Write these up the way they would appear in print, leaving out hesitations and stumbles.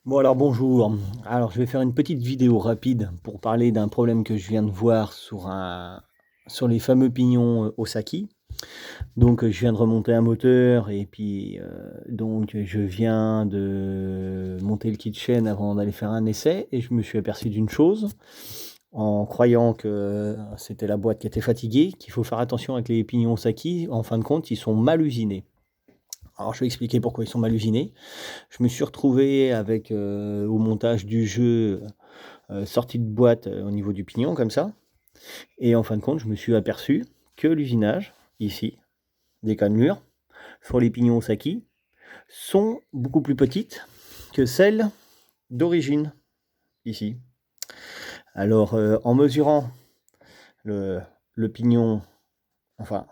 Bon alors bonjour. Alors je vais faire une petite vidéo rapide pour parler d'un problème que je viens de voir sur les fameux pignons, Osaki. Donc, je viens de remonter un moteur et puis, donc je viens de monter le kit chaîne avant d'aller faire un essai et je me suis aperçu d'une chose, en croyant que c'était la boîte qui était fatiguée, qu'il faut faire attention avec les pignons Osaki. En fin de compte, ils sont mal usinés. Alors je vais expliquer pourquoi ils sont mal usinés. Je me suis retrouvé avec, au montage du jeu, sortie de boîte, au niveau du pignon comme ça, et en fin de compte, je me suis aperçu que l'usinage, ici, des cannelures, sur les pignons Saki, sont beaucoup plus petites que celles d'origine, ici. Alors, en mesurant le le pignon, enfin,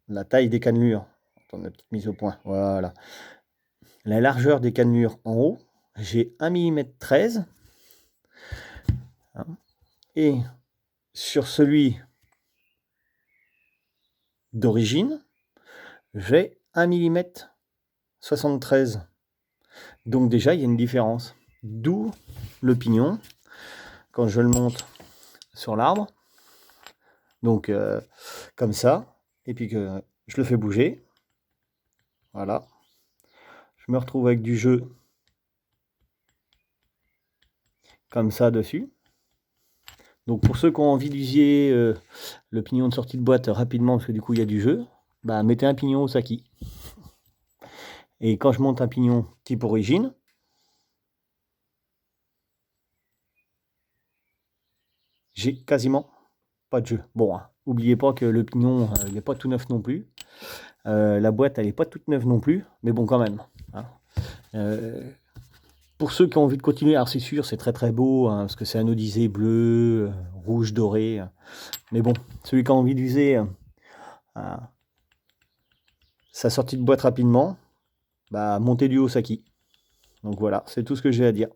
la taille des cannelures, attends une petite mise au point, voilà. La largeur des cannelures en haut, j'ai 1,13 mm, hein, et sur celui d'origine, j'ai 1,73 mm. Donc déjà, il y a une différence. D'où le pignon, quand je le monte sur l'arbre, donc comme ça, et puis que je le fais bouger, voilà. Je me retrouve avec du jeu comme ça dessus. Donc pour ceux qui ont envie d'user le pignon de sortie de boîte rapidement, parce que du coup il y a du jeu, bah mettez un pignon Osaki. Et quand je monte un pignon type origine, j'ai quasiment pas de jeu. Bon, hein, n'oubliez pas que le pignon, il n'est pas tout neuf non plus. La boîte, elle n'est pas toute neuve non plus, mais bon, quand même, hein. Pour ceux qui ont envie de continuer, alors c'est sûr, c'est très très beau, hein, parce que c'est anodisé bleu, rouge, doré. Mais bon, celui qui a envie d'user sa sortie de boîte rapidement, bah montez du Osaki. Donc voilà, c'est tout ce que j'ai à dire.